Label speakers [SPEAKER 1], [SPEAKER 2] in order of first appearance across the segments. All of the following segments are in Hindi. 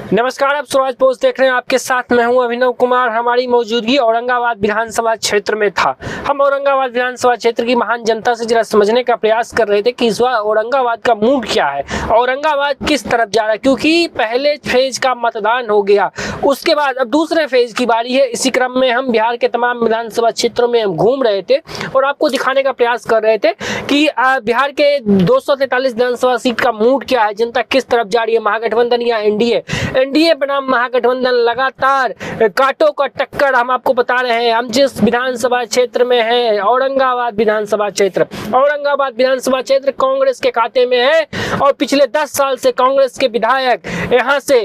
[SPEAKER 1] नमस्कार, आप स्वराज पोस्ट देख रहे हैं। आपके साथ मैं हूं अभिनव कुमार। हमारी मौजूदगी औरंगाबाद विधानसभा क्षेत्र में था। हम औरंगाबाद विधानसभा क्षेत्र की महान जनता से जरा समझने का प्रयास कर रहे थे कि इस बार औरंगाबाद का मूड क्या है, औरंगाबाद किस तरफ जा रहा है, क्योंकि पहले फेज का मतदान हो गया, उसके बाद अब दूसरे फेज की बारी है। इसी क्रम में हम बिहार के तमाम विधानसभा क्षेत्रों में हम घूम रहे थे और आपको दिखाने का प्रयास कर रहे थे कि बिहार के 243 विधानसभा सीट का मूड क्या है, जनता किस तरफ जा रही है, महागठबंधन या एनडीए बनाम महागठबंधन। लगातार कांटों का टक्कर हम आपको बता रहे हैं। हम जिस विधानसभा क्षेत्र में हैं, औरंगाबाद विधानसभा क्षेत्र कांग्रेस के खाते में है और पिछले 10 साल से कांग्रेस के विधायक यहां से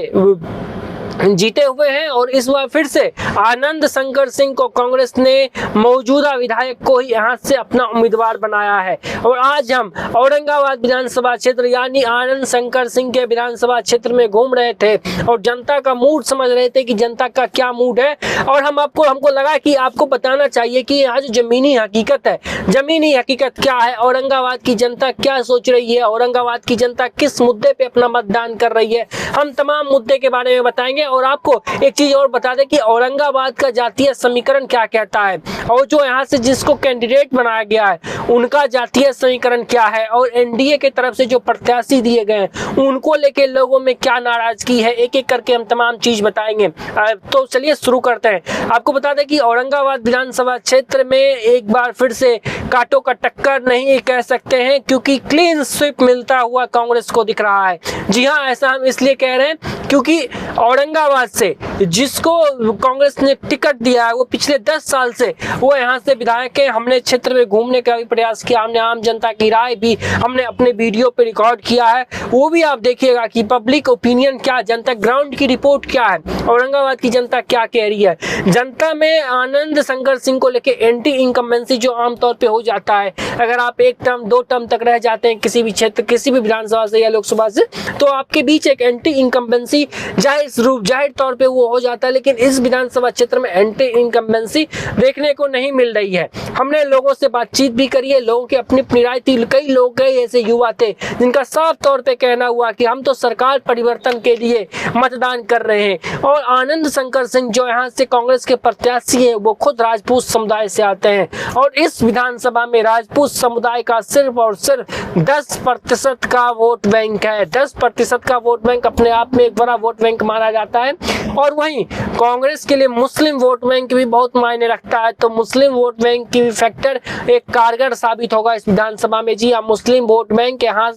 [SPEAKER 1] जीते हुए हैं और इस बार फिर से आनंद शंकर सिंह को कांग्रेस ने मौजूदा विधायक को ही यहां से अपना उम्मीदवार बनाया है। और आज हम औरंगाबाद विधानसभा क्षेत्र यानी आनंद शंकर सिंह के विधानसभा क्षेत्र में घूम रहे थे और जनता का मूड समझ रहे थे कि जनता का क्या मूड है। और हमको लगा कि आपको बताना चाहिए कि यहाँ जो जमीनी हकीकत है, जमीनी हकीकत क्या है, औरंगाबाद की जनता क्या सोच रही है, औरंगाबाद की जनता किस मुद्दे पे अपना मतदान कर रही है, हम तमाम मुद्दे के बारे में बताएंगे। और आपको एक चीज और बता दें कि औरंगाबाद का जातीय समीकरण क्या कहता है और जो यहाँ से जिसको कैंडिडेट बनाया गया है उनका जातीय समीकरण क्या है और एनडीए के तरफ से जो प्रत्याशी दिए गए हैं उनको लेके लोगों में क्या नाराजगी है, एक एक करके हम तमाम चीज बताएंगे। तो चलिए शुरू करते हैं। आपको बता दें कि औरंगाबाद विधानसभा क्षेत्र में एक बार फिर से कांटों का टक्कर नहीं कह सकते हैं, क्योंकि क्लीन स्वीप मिलता हुआ कांग्रेस को दिख रहा है। जी हाँ, ऐसा हम इसलिए कह रहे हैं क्योंकि औरंगाबाद से जिसको कांग्रेस ने टिकट दिया है वो पिछले 10 साल से वो यहाँ से विधायक है। हमने क्षेत्र में घूमने का भी प्रयास किया, हमने आम जनता की राय भी हमने अपने वीडियो पे रिकॉर्ड किया है, वो भी आप देखिएगा कि पब्लिक ओपिनियन क्या, जनता ग्राउंड की रिपोर्ट क्या है, औरंगाबाद की जनता क्या कह रही है। जनता में आनंद शंकर सिंह को लेके एंटी इनकम्बेंसी जो आमतौर पे हो जाता है, अगर आप 1 टर्म 2 टर्म तक रह जाते हैं किसी भी क्षेत्र, किसी भी विधानसभा से या लोकसभा से, तो आपके बीच एक एंटी इनकम्बेंसी जाहिर तौर पे वो हो जाता है। लेकिन इस विधानसभा क्षेत्र में एंटी इनकम्बेंसी देखने को नहीं मिल रही है। हमने लोगों से बातचीत भी करी है, लोगों की अपनी राय थी। कई लोग ऐसे युवा थे जिनका साफ तौर पे कहना हुआ कि हम तो सरकार परिवर्तन के लिए मतदान कर रहे हैं। और आनंद शंकर सिंह जो यहाँ से कांग्रेस के प्रत्याशी है वो खुद राजपूत समुदाय से आते हैं और इस विधानसभा में राजपूत समुदाय का सिर्फ और सिर्फ 10% का वोट बैंक है। 10% का वोट बैंक अपने आप में एक बड़ा वोट बैंक माना जाता है। और वहीं कांग्रेस के लिए मुस्लिम वोट बैंक भी बहुत मायने रखता है, तो मुस्लिम वोट बैंक की फैक्टर एक कारगर साबित होगा इस विधानसभा में। जी हाँ, मुस्लिम वोट बैंक यहाँ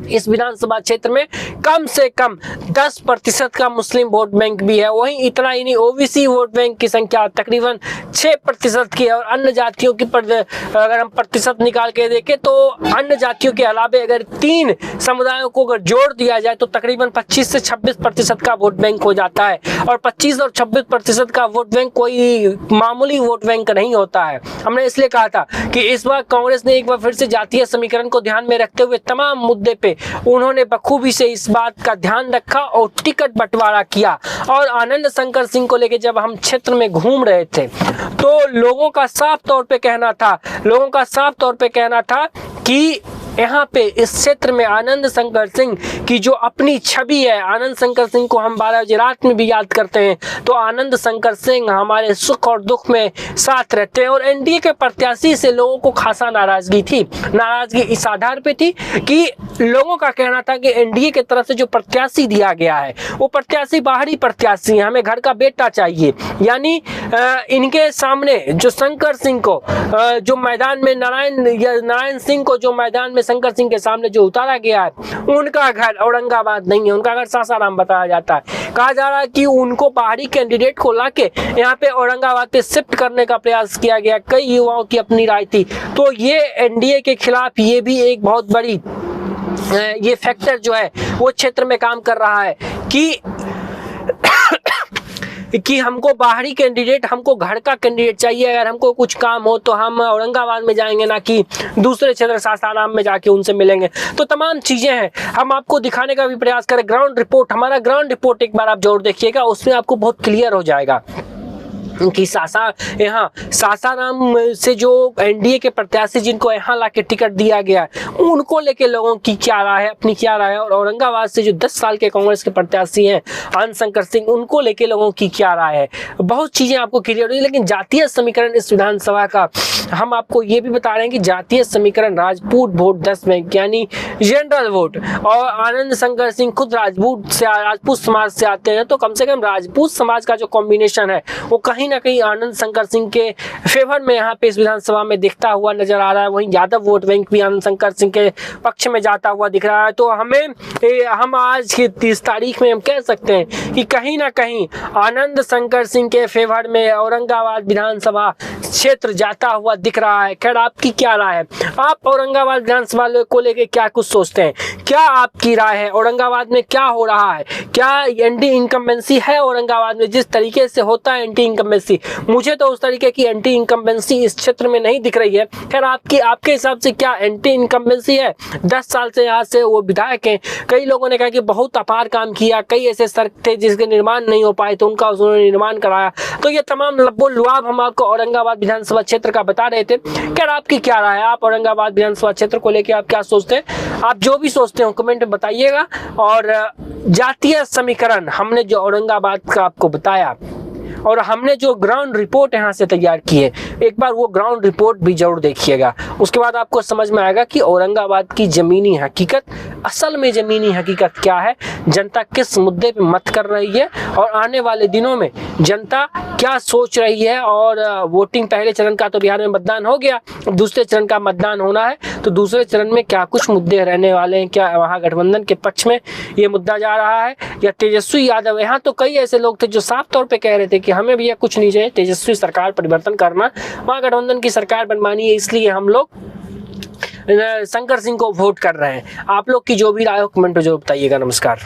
[SPEAKER 1] इस विधानसभा क्षेत्र में कम से कम 10% का मुस्लिम वोट बैंक भी है। वहीं इतना ही नहीं, ओबीसी वोट बैंक की संख्या तकरीबन 6% की है। और अन्य जातियों की अगर हम प्रतिशत निकाल के देखें तो अन्य जातियों के अलावे अगर 3 समुदायों को अगर जोड़ दिया जाए तो तकरीबन 25 से 26% का वोट बैंक हो जाता है। और 25 और 26% का वोट बैंक कोई मामूली वोट बैंक नहीं होता है। हमने इसलिए कहा था कि इस बार कांग्रेस ने एक बार फिर से जातीय समीकरण को ध्यान में रखते हुए तमाम मुद्दे पे उन्होंने बखूबी से इस बात का ध्यान रखा और टिकट बंटवारा किया। और आनंद शंकर सिंह को लेकर जब हम क्षेत्र में घूम रहे थे तो लोगों का साफ तौर पे कहना था कि यहाँ पे इस क्षेत्र में आनंद शंकर सिंह की जो अपनी छवि है, आनंद शंकर सिंह को हम 12 बजे रात में भी याद करते हैं, तो आनंद शंकर सिंह हमारे सुख और दुख में साथ रहते हैं। और एनडीए के प्रत्याशी से लोगों को खासा नाराजगी थी। नाराजगी इस आधार पे थी कि लोगों का कहना था कि एनडीए की तरफ से जो प्रत्याशी दिया गया है वो प्रत्याशी बाहरी प्रत्याशी है, हमें घर का बेटा चाहिए। यानी इनके सामने जो शंकर सिंह को जो मैदान में नारायण सिंह को जो मैदान में शंकर सिंह के सामने जो उतारा गया है उनका घर औरंगाबाद नहीं है, उनका घर सासाराम बताया जाता है। कहा जा रहा है कि उनको बाहरी कैंडिडेट को लाके यहाँ पे औरंगाबाद पे शिफ्ट करने का प्रयास किया गया। कई युवाओं की अपनी राय थी। तो ये एनडीए के खिलाफ ये भी एक बहुत बड़ी ये फैक्टर जो है वो क्षेत्र में काम कर रहा है कि हमको बाहरी कैंडिडेट, हमको घर का कैंडिडेट चाहिए। अगर हमको कुछ काम हो तो हम औरंगाबाद में जाएंगे, ना कि दूसरे क्षेत्र सासाराम में जाके उनसे मिलेंगे। तो तमाम चीजें हैं, हम आपको दिखाने का भी प्रयास करें। ग्राउंड रिपोर्ट, हमारा ग्राउंड रिपोर्ट एक बार आप जरूर देखिएगा, उसमें आपको बहुत क्लियर हो जाएगा। कि सासाराम से जो एनडीए के प्रत्याशी जिनको यहाँ लाके टिकट दिया गया है उनको लेके लोगों की क्या राय है, अपनी क्या राय है, और औरंगाबाद से जो 10 साल के कांग्रेस के प्रत्याशी हैं आनंद शंकर सिंह उनको लेके लोगों की क्या राय है। बहुत चीजें आपको क्लियर हुई। लेकिन जातीय समीकरण इस विधानसभा का हम आपको ये भी बता रहे हैं कि जातीय समीकरण राजपूत वोट 10 बैंक यानी जनरल वोट, और आनंद शंकर सिंह खुद राजपूत समाज से आते हैं, तो कम से कम राजपूत समाज का जो कॉम्बिनेशन है वो कहीं ना कहीं आनंद शंकर सिंह के फेवर में यहाँ पे इस विधानसभा में दिखता हुआ नजर आ रहा है। वहीं यादव वोट बैंक भी आनंद शंकर सिंह के पक्ष में जाता हुआ दिख रहा है। तो हम आज की 30 तारीख में हम कह सकते हैं कि कहीं ना कहीं आनंद शंकर सिंह के फेवर में औरंगाबाद विधानसभा क्षेत्र जाता हुआ दिख रहा है। खैर, आपकी क्या राय है? आप औरंगाबाद विधानसभा को लेकर क्या कुछ सोचते हैं? क्या आपकी राय है? औरंगाबाद में क्या हो रहा है? क्या एंटी इनकम्बेंसी है औरंगाबाद में? जिस तरीके से होता है एंटी इनकम्बेंसी, मुझे तो उस तरीके की एंटी इनकम्बेंसी इस क्षेत्र में नहीं दिख रही है। खैर, आपके हिसाब से क्या एंटी इनकम्बेंसी है? 10 साल से यहाँ से वो विधायक हैं, कई लोगों ने कहा कि बहुत अपार काम किया, कई ऐसे सड़क थे जिसके निर्माण नहीं हो पाए तो उनका उन्होंने निर्माण कराया। तो ये तमाम लब्बो लुआब हम आपको औरंगाबाद विधानसभा क्षेत्र का बता रहे थे। खैर, आपकी क्या राय है? आप औरंगाबाद विधानसभा क्षेत्र को लेकर आप क्या सोचते हैं? आप जो भी सोचते हो कमेंट में बताइएगा। और जातीय समीकरण हमने जो औरंगाबाद का आपको बताया और हमने जो ग्राउंड रिपोर्ट यहाँ से तैयार की है, एक बार वो ग्राउंड रिपोर्ट भी जरूर देखिएगा। उसके बाद आपको समझ में आएगा कि औरंगाबाद की जमीनी हकीकत, असल में जमीनी हकीकत क्या है, जनता किस मुद्दे पे मत कर रही है और आने वाले दिनों में जनता क्या सोच रही है। और वोटिंग पहले चरण का तो बिहार में मतदान हो गया, दूसरे चरण का मतदान होना है, तो दूसरे चरण में क्या कुछ मुद्दे रहने वाले हैं? क्या महागठबंधन के पक्ष में ये मुद्दा जा रहा है या तेजस्वी यादव? यहाँ तो कई ऐसे लोग थे जो साफ तौर पे कह रहे थे कि हमें भी कुछ नहीं चाहिए, तेजस्वी सरकार परिवर्तन करना, महागठबंधन की सरकार बनवानी है, इसलिए हम लोग शंकर सिंह को वोट कर रहे हैं। आप लोग की जो भी राय हो कमेंट में जरूर बताइएगा। नमस्कार।